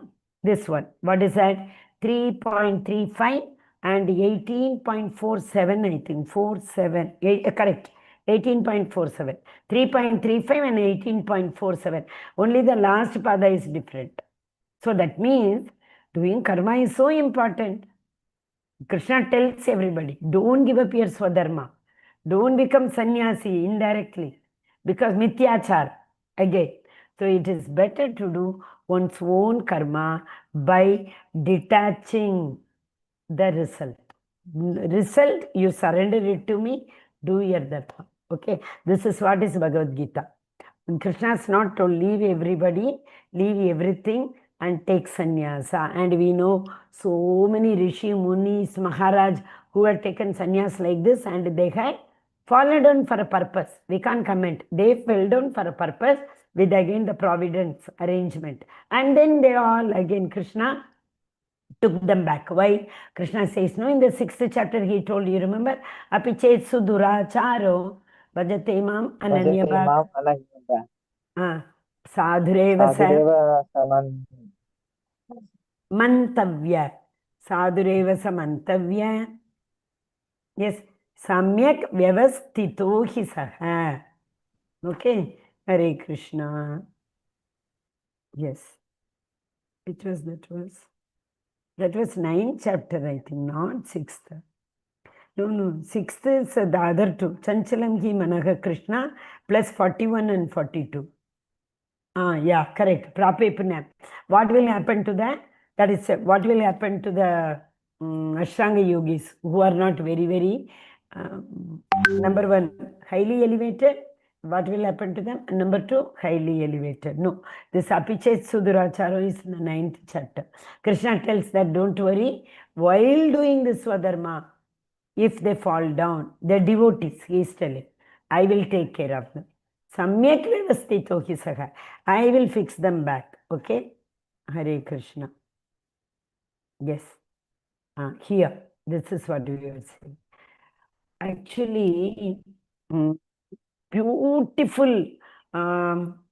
this one, what is that? 3.35 and 18.47, I think, 47, correct, 18.47, 3.35 and 18.47. Only the last pada is different. So that means doing karma is so important. Krishna tells everybody, don't give up your swadharma. Don't become sannyasi indirectly. Because mithyachar, again. So it is better to do one's own karma by detaching the result. Result, you surrender it to me, do your dharma. Okay, this is what is Bhagavad Gita. And Krishna is not to leave everybody, leave everything and take sannyasa. And we know so many Rishi, Munis, Maharaj who had taken sannyas like this and they had fallen down for a purpose. We can't comment. They fell down for a purpose with again the providence arrangement. And then they all again Krishna took them back. Why? Krishna says, no, in the 6th chapter he told you, remember? Apichet suduracharo bhajate mam ananyabhak. Sadhureva mantavya. Sadhureva samantavya. Yes. Samyak vyavastito hi saha. Okay. Hare Krishna. Yes. Which was that verse? That was 9th chapter, I think, not 6th. No, 6th is the other 2. Chanchalam hi manaha Krishna plus 41 and 42. Yeah, correct. Prapepana. What will happen to that? That is, what will happen to the Ashtanga yogis who are not very, very, number 1, highly elevated? What will happen to them? Number 2, highly elevated. No, this Apichet Suduracharo is in the 9th chapter. Krishna tells that don't worry, while doing this Swadharma, if they fall down, they're devotees, he is telling, I will take care of them. Samyak vyavastito hi saha. I will fix them back. Okay? Hare Krishna. Yes. Here, this is what we are saying. Actually, beautiful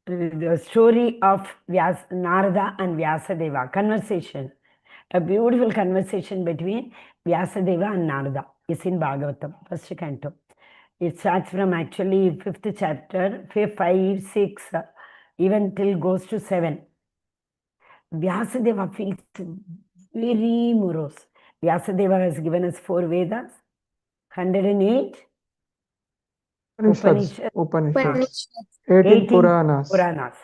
the story of Narada and Vyasadeva, conversation. A beautiful conversation between Vyasadeva and Narada is in Bhagavatam, first canto. It starts from actually 5th chapter, 5, 6, even till goes to 7. Vyasadeva feels very morose. Vyasadeva has given us 4 Vedas, 108 Upanishads, 18 Puranas.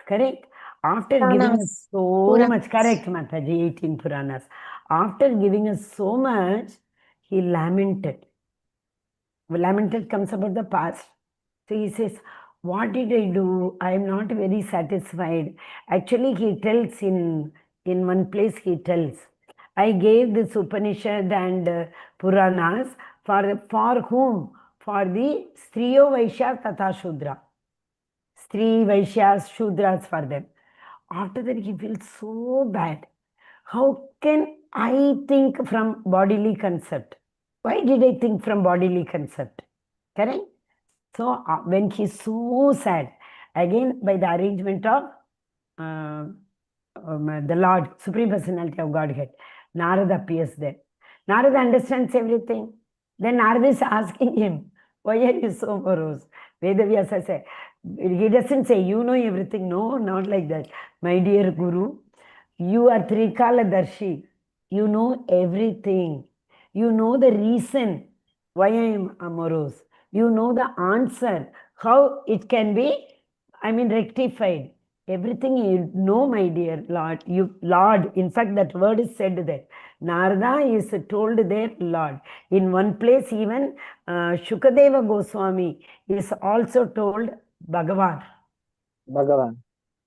Correct? After giving us so much, correct, Mataji, 18 Puranas. After giving us so much, he lamented. Lamented comes about the past. So he says, what did I do? I am not very satisfied. Actually, he tells in one place, he tells, I gave this Upanishad and Puranas for whom? For the Striyo Vaishya Tata Shudra. Stri, Vaishyas, Shudras for them. After that, he feels so bad. How can I think from bodily concept? Why did I think from bodily concept? Correct? So, when he's so sad, again, by the arrangement of the Lord, Supreme Personality of Godhead, Narada appears there. Narada understands everything. Then Narada is asking him, why are you so morose? Vedavyasa says, he doesn't say, you know everything. No, not like that. My dear Guru, you are Trikaladarshi. You know everything. You know the reason why I am morose. You know the answer, how it can be, rectified. Everything you know, my dear Lord. Lord, in fact, that word is said there. Narada is told there, Lord. In one place, even Shukadeva Goswami is also told Bhagavan.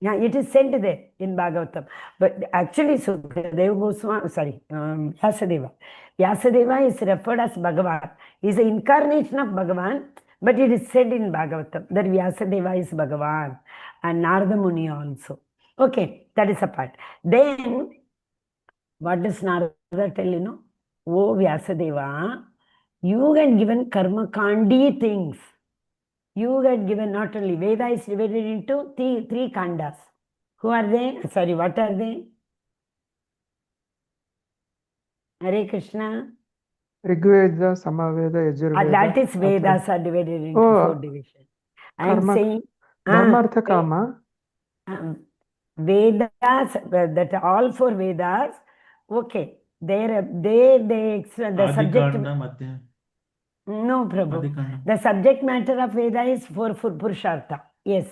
Yeah, it is said there in Bhagavatam. But actually, Sukadeva Goswami, Vyasadeva. Vyasadeva is referred as Bhagavan. He is the incarnation of Bhagavan, but it is said in Bhagavatam that Vyasadeva is Bhagavan and Narada Muni also. Okay, that is a part. Then, what does Narada tell, you know? Oh, Vyasadeva, you had given karma kandi things. You had given not only Veda is divided into three kandas. Who are they? Sorry, what are they? Hare Krishna. Rigveda, Samaveda, Yajurveda. That is Vedas are divided into 4 divisions. I am saying Dharmartha Kama. Vedas, that all 4 Vedas, okay. The subject. No, Prabhu. The subject matter of Veda is for Purushartha. Yes.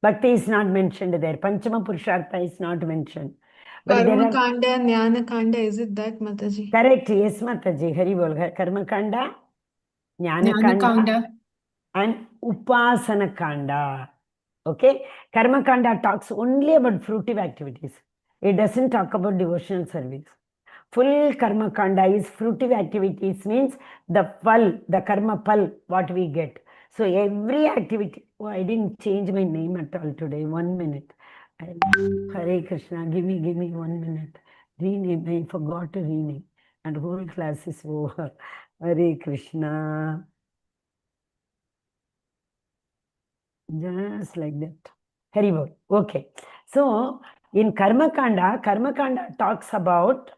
Bhakti is not mentioned there. Panchama Purushartha is not mentioned. Karma Kanda, Jnana Kanda, is it that, Mataji? Correct. Yes, Mataji. Hari bol. Karma Kanda, Jnana Kanda, and Upasana Kanda. Okay. Karma Kanda talks only about fruitive activities. It doesn't talk about devotional service. Full karma kanda is fruitive activities, means the pal, the karma pal, what we get. So every activity, I didn't change my name at all today. 1 minute. Hare Krishna, give me 1 minute. Rename, I forgot to rename. And whole class is over. Hare Krishna. Just like that. Haribol. Okay. So in karma kanda talks about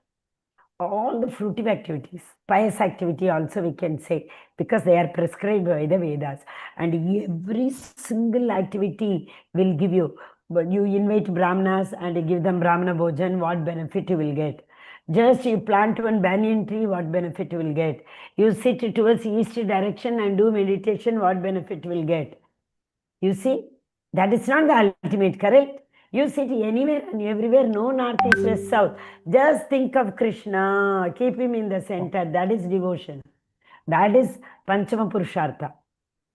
all the fruitive activities, pious activity also we can say, because they are prescribed by the Vedas. And every single activity will give you, but you invite Brahmanas and you give them Brahmana Bhojan, what benefit you will get. Just you plant one banyan tree, what benefit you will get. You sit towards east direction and do meditation, what benefit you will get. You see, that is not the ultimate, correct? You sit anywhere and everywhere, no north, east, west, south. Just think of Krishna, keep him in the center. That is devotion. That is Panchama Purushartha.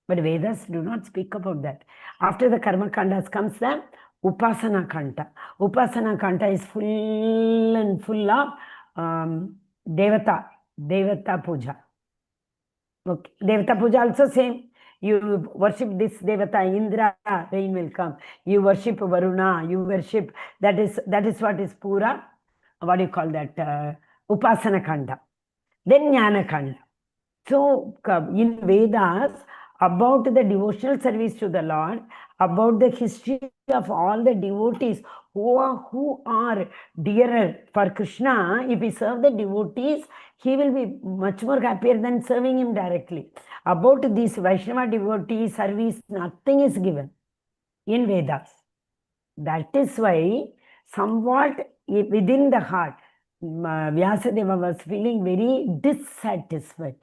But Vedas do not speak about that. After the Karma Kandas comes the Upasana Kanta. Upasana Kanta is full of Devata Puja. Okay. Devata Puja also same. You worship this Devata, Indra, rain will come. You worship Varuna, you worship, that is what is Pura, what do you call that, Upasana Kanda. Then Jnana Kanda. So in Vedas, about the devotional service to the Lord, about the history of all the devotees who are dearer for Krishna. If we serve the devotees, he will be much more happier than serving him directly. About this Vaishnava devotee service, nothing is given in Vedas. That is why somewhat within the heart, Vyasadeva was feeling very dissatisfied.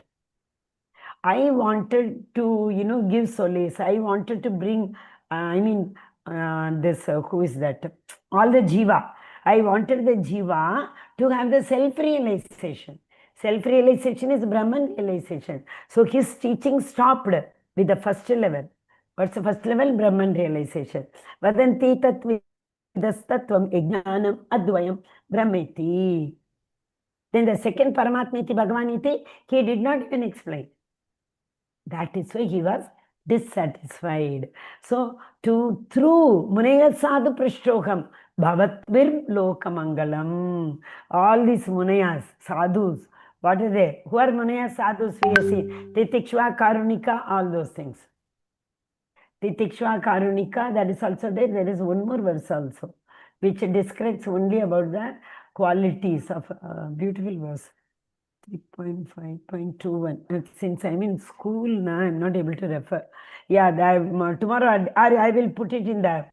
I wanted to, give solace. I wanted to bring, this, who is that? All the jiva. I wanted the jiva to have the self-realization. Self-realization is Brahman realization. So his teaching stopped with the first level. What's the first level? Brahman realization. Vadanti tatvidastatvam ejnanam advayam brahmeti. Then the second Paramatmiti Bhagavaniti, he did not even explain. That is why he was dissatisfied. So, through Munaya Sadhu Prashtoham, Bhavatvir Lokamangalam, all these Munayas, Sadhus, what are they? Who are Munaya Sadhus? We have seen Titikshva, Karunika, all those things. Titikshva, Karunika, that is also there. There is one more verse also, which describes only about the qualities of beautiful verse. 3.5.21. Since I'm in school now, I'm not able to refer. Yeah, tomorrow I will put it in the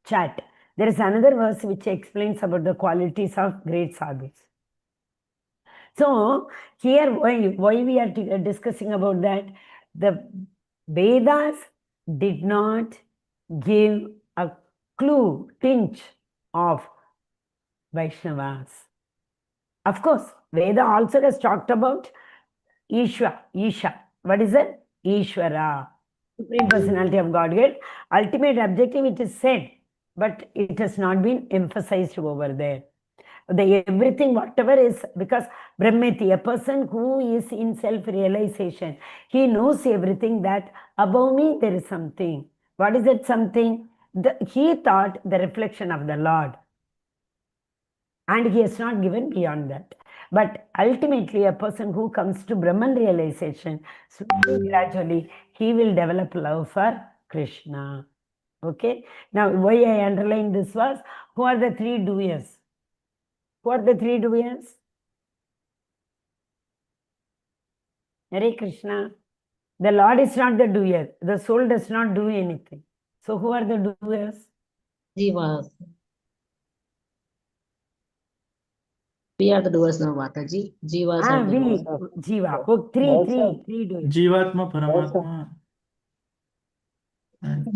chat. There is another verse which explains about the qualities of great sadhus. So here, why we are discussing about that? The Vedas did not give a clue, tinge of Vaishnavas. Of course, Veda also has talked about Isha. What is it? Ishvara, Supreme Personality of Godhead. Ultimate objective, it is said, but it has not been emphasized over there. Everything, whatever is, because Brahmeti, a person who is in self-realization, he knows everything that above me there is something. What is that something? He thought the reflection of the Lord. And he has not given beyond that. But ultimately, a person who comes to Brahman realization, slowly, gradually, he will develop love for Krishna. Okay? Now, why I underline this was, who are the three doers? Who are the three doers? Hare Krishna. The Lord is not the doer. The soul does not do anything. So, who are the doers? Jivas. We are the doers now, Mataji. Jivas are the doers. Jiva. Oh, three doers. Jivatma, Paramatma.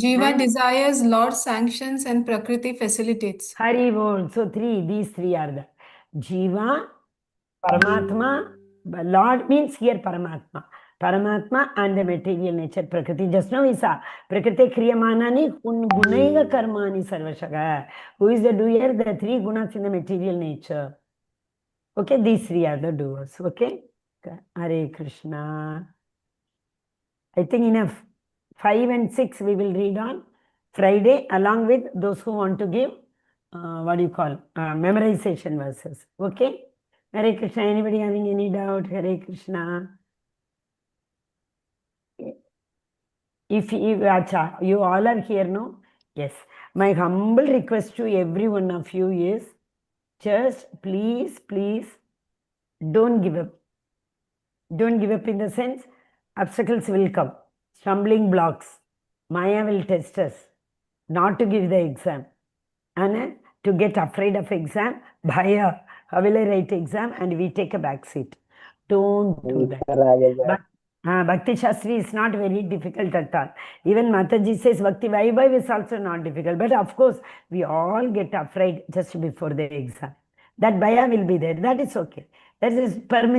Jiva desires, Lord sanctions, and Prakriti facilitates. Hari Bol. So these three are the Jiva, Paramatma. Lord means here Paramatma. Paramatma and the material nature, Prakriti. Just now we saw Prakriti Kriyamanani Gunaiga Karmani Sarvashaga. Who is the doer? The three gunas in the material nature. Okay, these three are the doers. Okay? Hare Krishna. I think enough. 5 and 6 we will read on Friday, along with those who want to give, memorization verses. Okay? Hare Krishna. Anybody having any doubt? Hare Krishna. If you all are here, no? Yes. My humble request to every one of you is, just please, don't give up. Don't give up in the sense, obstacles will come, stumbling blocks. Maya will test us not to give the exam. And to get afraid of exam, Bhaya, how will I write exam? And we take a back seat. Don't do that. But Bhakti Shastri is not very difficult at all. Even Mataji says Bhakti Vaibhav is also not difficult. But of course, we all get afraid just before the exam. That Bhaya will be there. That is okay. That is permissible.